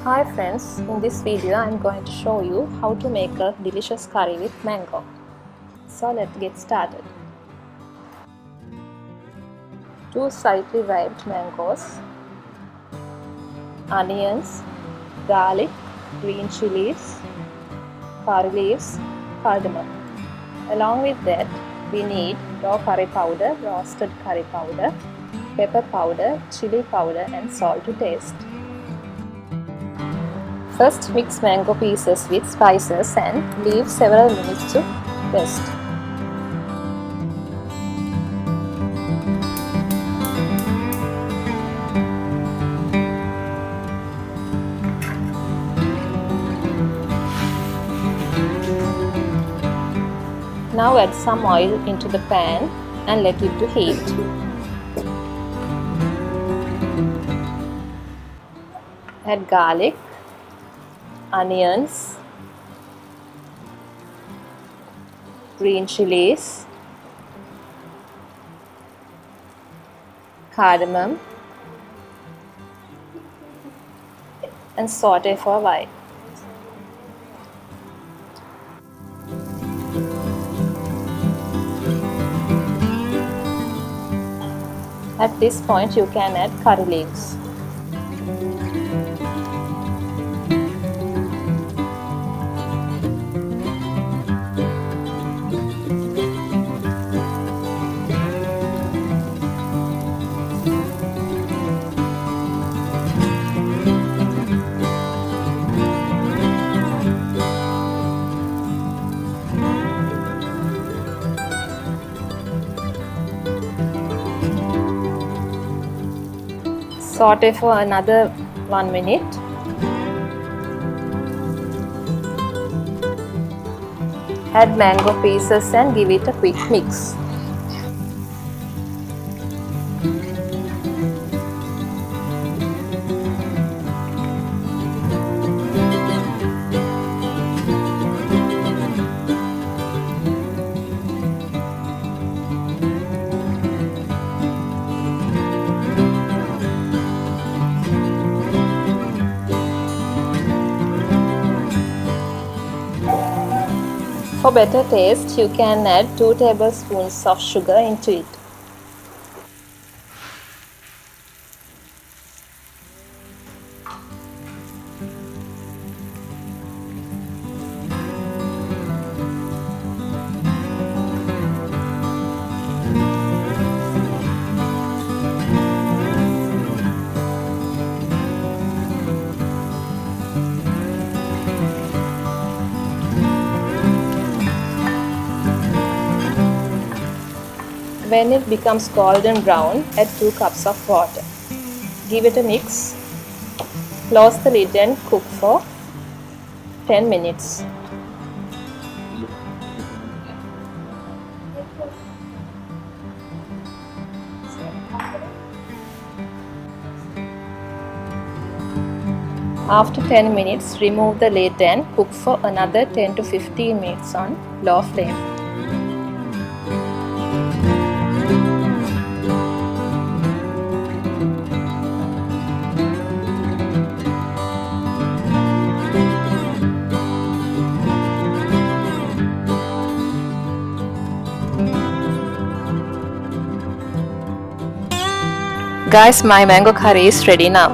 Hi friends, in this video I am going to show you how to make a delicious curry with mango. So let's get started. 2 slightly ripe mangoes, onions, garlic, green chilies, curry leaves, cardamom. Along with that we need raw curry powder, roasted curry powder, pepper powder, chili powder and salt to taste. First mix mango pieces with spices and leave several minutes to rest. Now add some oil into the pan and let it to heat. Add garlic, onions, green chilies, cardamom and saute for a while. At this point you can add curry leaves. Saute for another 1 minute. Add mango pieces and give it a quick mix. For better taste, you can add 2 tablespoons of sugar into it. When it becomes golden brown, add 2 cups of water. Give it a mix. Close the lid and cook for 10 minutes. After 10 minutes, remove the lid and cook for another 10 to 15 minutes on low flame. Guys, my mango curry is ready now.